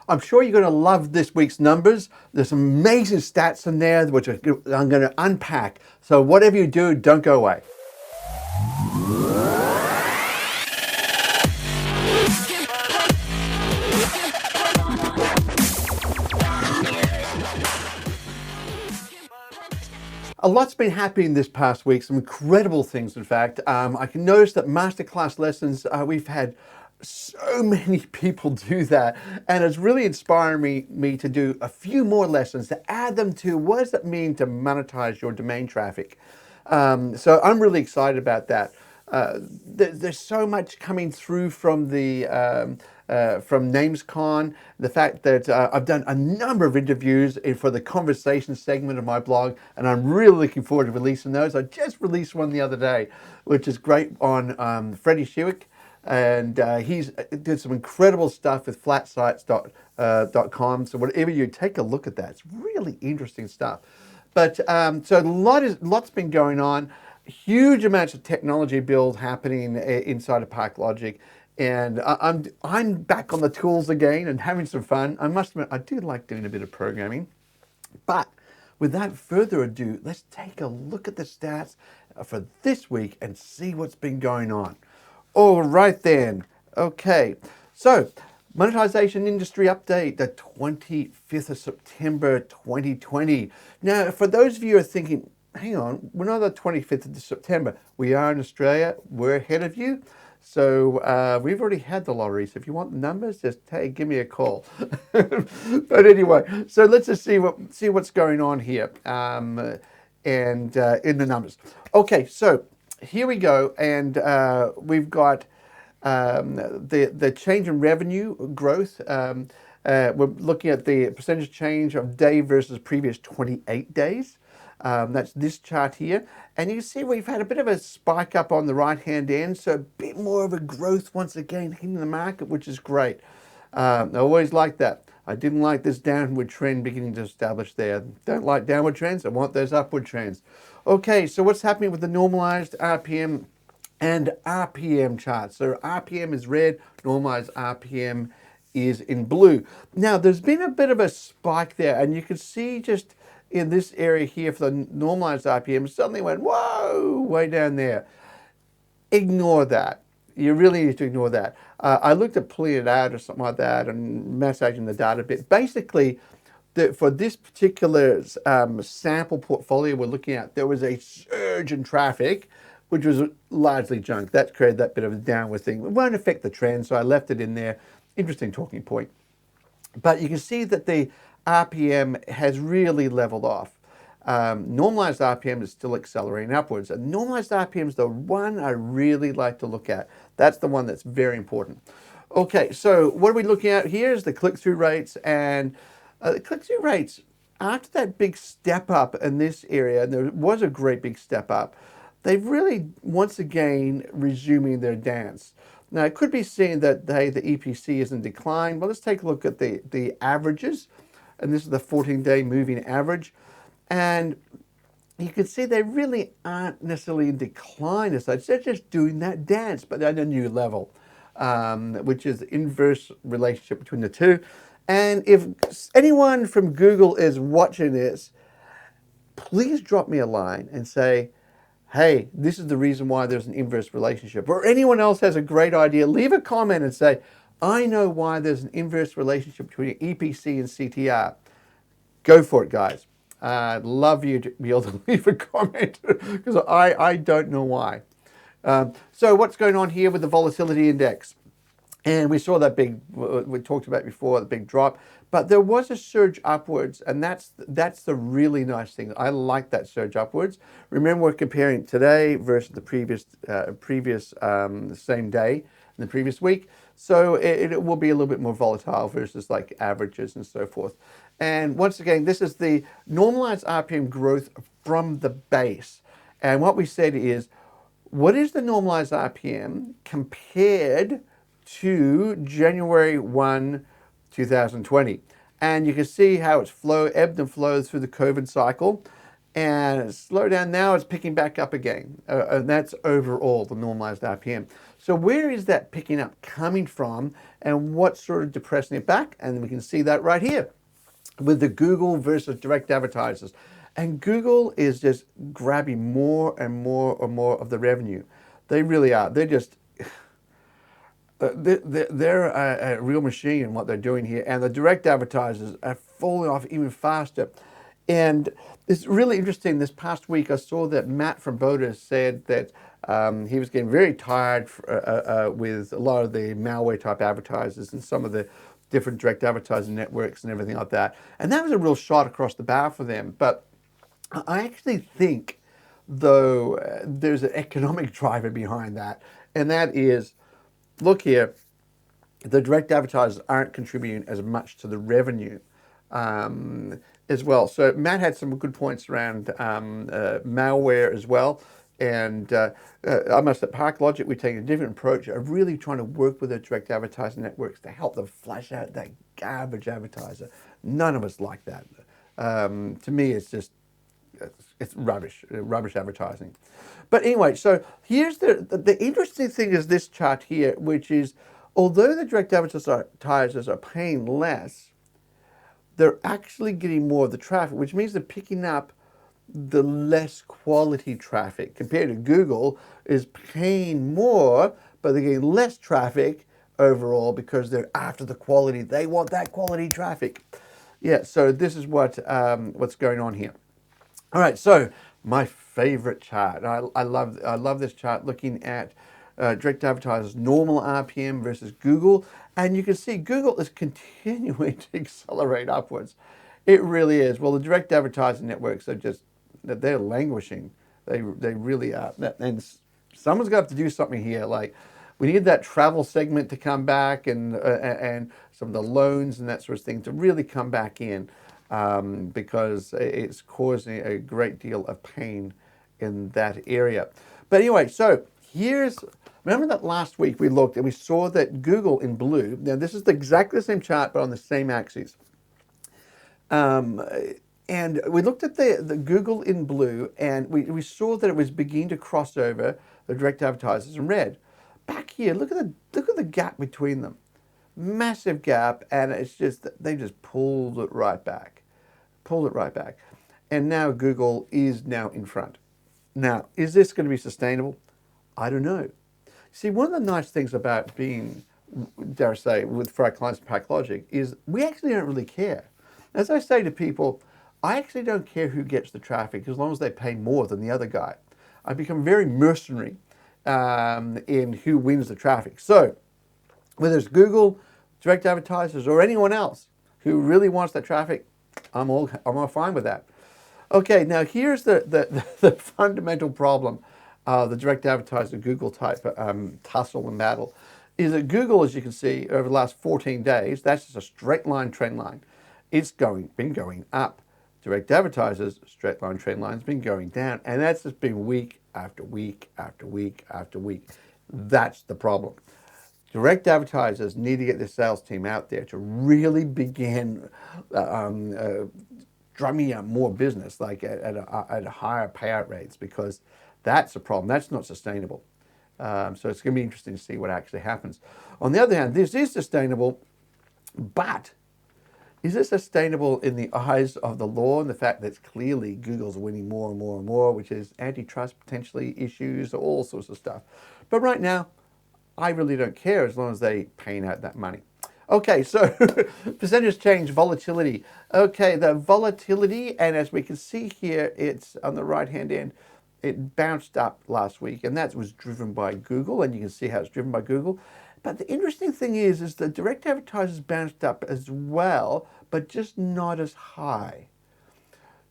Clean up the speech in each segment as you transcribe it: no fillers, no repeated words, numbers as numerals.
I'm sure you're going to love this week's numbers. There's some amazing stats in there, which I'm going to unpack. So whatever you do, don't go away. A lot's been happening this past week, some incredible things, in fact. I can notice that masterclass lessons, we've had so many people do that, and it's really inspiring me to do a few more lessons, to add them to what does it mean to monetize your domain traffic. So I'm really excited about that. There's so much coming through from the from NamesCon, the fact that I've done a number of interviews for the conversation segment of my blog, and I'm really looking forward to releasing those. I just released one the other day, which is great, on Freddie Shewick, and he's did some incredible stuff with flatsites.com. So whatever you take a look at that, it's really interesting stuff. But so lots been going on. Huge amounts of technology build happening inside of ParkLogic, and I'm back on the tools again and having some fun. I must admit, I do like doing a bit of programming. But without further ado, let's take a look at the stats for this week and see what's been going on. All right then. Okay, so monetization industry update, the 25th of September 2020. Now, for those of you who are thinking, hang on, we're not the 25th of September. We are in Australia. We're ahead of you. So we've already had the lottery. So if you want the numbers, just hey, give me a call. But anyway, so let's just see what's going on here, and in the numbers. Okay, so here we go, and we've got the change in revenue growth. We're looking at the percentage change of day versus previous 28 days. That's this chart here. And you can see we've had a bit of a spike up on the right-hand end, so a bit more of a growth once again hitting the market, which is great. I always like that. I didn't like this downward trend beginning to establish there. Don't like downward trends. I want those upward trends. Okay, so what's happening with the normalized RPM and RPM charts? So RPM is red, normalized RPM is in blue. Now, there's been a bit of a spike there, and you can see just in this area here for the normalized RPM, suddenly went, whoa, way down there. Ignore that. You really need to ignore that. I looked at pulling it out or something like that and massaging the data a bit. Basically, for this particular sample portfolio we're looking at, there was a surge in traffic, which was largely junk. That created that bit of a downward thing. It won't affect the trend, so I left it in there. Interesting talking point. But you can see that the RPM has really leveled off. Normalized RPM is still accelerating upwards, and normalized RPM is the one I really like to look at. That's the one that's very important. Okay, so what are we looking at here is the click-through rates, and the click-through rates, after that big step up in this area, and there was a great big step up, they've really once again resuming their dance. Now, it could be seen that hey, the EPC is in decline. Well, let's take a look at the averages. And this is the 14-day moving average. And you can see they really aren't necessarily in decline as such. They're just doing that dance, but at a new level, which is the inverse relationship between the two. And if anyone from Google is watching this, please drop me a line and say, hey, this is the reason why there's an inverse relationship. Or anyone else has a great idea, leave a comment and say, I know why there's an inverse relationship between EPC and CTR. Go for it, guys. I'd love you to be able to leave a comment because I don't know why. So what's going on here with the volatility index? And we saw that big, we talked about before, the big drop, but there was a surge upwards, and that's the really nice thing. I like that surge upwards. Remember, we're comparing today versus the previous same day in the previous week. So it will be a little bit more volatile versus like averages and so forth. And once again, this is the normalized RPM growth from the base. And what we said is, what is the normalized RPM compared to January 1, 2020? And you can see how it's ebbed and flowed through the COVID cycle. And it's slowed down now, it's picking back up again. And that's overall the normalized RPM. So where is that picking up coming from, and what's sort of depressing it back? And we can see that right here with the Google versus direct advertisers. And Google is just grabbing more and more and more of the revenue. They really are. They're just, they're a real machine in what they're doing here. And the direct advertisers are falling off even faster. And it's really interesting. This past week, I saw that Matt from Boda said that he was getting very tired with a lot of the malware type advertisers and some of the different direct advertising networks and everything like that. And that was a real shot across the bow for them. But I actually think, though, there's an economic driver behind that. And that is, look here, the direct advertisers aren't contributing as much to the revenue as well. So Matt had some good points around malware as well. And I must at ParkLogic, we're taking a different approach of really trying to work with the direct advertising networks to help them flush out that garbage advertiser. None of us like that. To me, it's just, it's rubbish advertising. But anyway, so here's the interesting thing is this chart here, which is, although the direct advertisers are paying less, they're actually getting more of the traffic, which means they're picking up the less quality traffic. Compared to Google is paying more, but they're getting less traffic overall because they're after the quality. They want that quality traffic. Yeah, so this is what's going on here. All right, so my favorite chart. I love this chart looking at direct advertisers, normal RPM versus Google. And you can see Google is continuing to accelerate upwards. It really is. Well, the direct advertising networks are just, they're languishing. They really are. And someone's got to do something here. Like, we need that travel segment to come back, and some of the loans and that sort of thing to really come back in, because it's causing a great deal of pain in that area. But anyway, so remember that last week we looked and we saw that Google in blue, now this is exactly the same chart but on the same axis. And we looked at the Google in blue, and we saw that it was beginning to cross over the direct advertisers in red. Back here, look at the gap between them. Massive gap, and it's just, they just pulled it right back. And now Google is now in front. Now, is this going to be sustainable? I don't know. See, one of the nice things about being, dare I say, for our clients at ParkLogic is we actually don't really care. As I say to people, I actually don't care who gets the traffic as long as they pay more than the other guy. I become very mercenary in who wins the traffic. So whether it's Google, direct advertisers, or anyone else who really wants the traffic, I'm all fine with that. Okay, now here's the fundamental problem, the direct advertiser Google type tussle and battle, is that Google, as you can see, over the last 14 days, that's just a straight line trend line. It's been going up. Direct advertisers, straight line trend line's been going down, and that's just been week after week after week after week. That's the problem. Direct advertisers need to get their sales team out there to really begin drumming up more business, like at a higher payout rates, because that's a problem. That's not sustainable. So it's going to be interesting to see what actually happens. On the other hand, this is sustainable, but is it sustainable in the eyes of the law and the fact that clearly Google's winning more and more and more, which is antitrust potentially issues, all sorts of stuff. But right now, I really don't care as long as they paying out that money. Okay, so percentage change, volatility. Okay, the volatility, and as we can see here, it's on the right-hand end, it bounced up last week, and that was driven by Google, and you can see how it's driven by Google. But the interesting thing is the direct advertisers bounced up as well, but just not as high.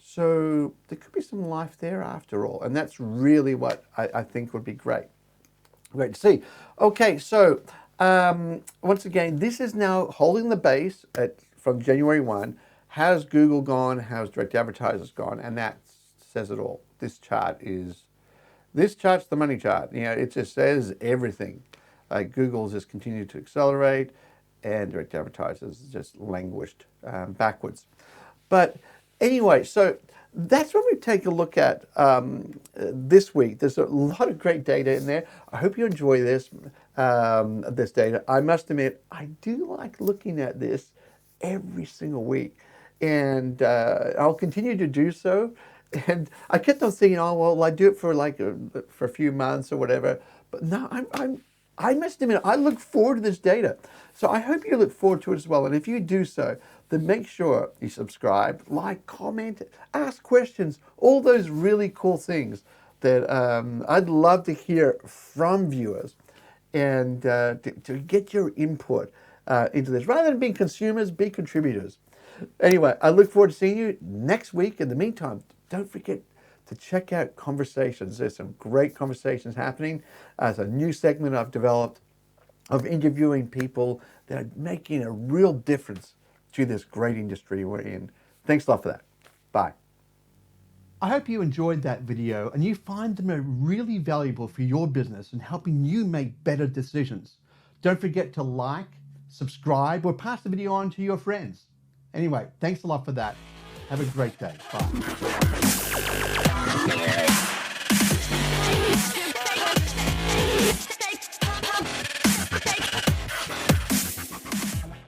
So there could be some life there after all, and that's really what I think would be great. Great to see. Okay, so once again, this is now holding the base from January 1. How's Google gone? How's direct advertisers gone? And that says it all. This chart's the money chart. You know, it just says everything. Google's just continued to accelerate, and direct advertisers just languished backwards. But anyway, so that's what we take a look at this week. There's a lot of great data in there. I hope you enjoy this data. I must admit, I do like looking at this every single week, and I'll continue to do so. And I kept on thinking, oh well, I do it for for a few months or whatever. But no, I must admit, I look forward to this data. So I hope you look forward to it as well. And if you do so, then make sure you subscribe, like, comment, ask questions, all those really cool things that I'd love to hear from viewers, and to get your input into this. Rather than being consumers, be contributors. Anyway, I look forward to seeing you next week. In the meantime, don't forget to check out Conversations. There's some great conversations happening. As a new segment I've developed of interviewing people that are making a real difference to this great industry we're in. Thanks a lot for that. Bye. I hope you enjoyed that video and you find them really valuable for your business and helping you make better decisions. Don't forget to like, subscribe, or pass the video on to your friends. Anyway, thanks a lot for that. Have a great day. Bye.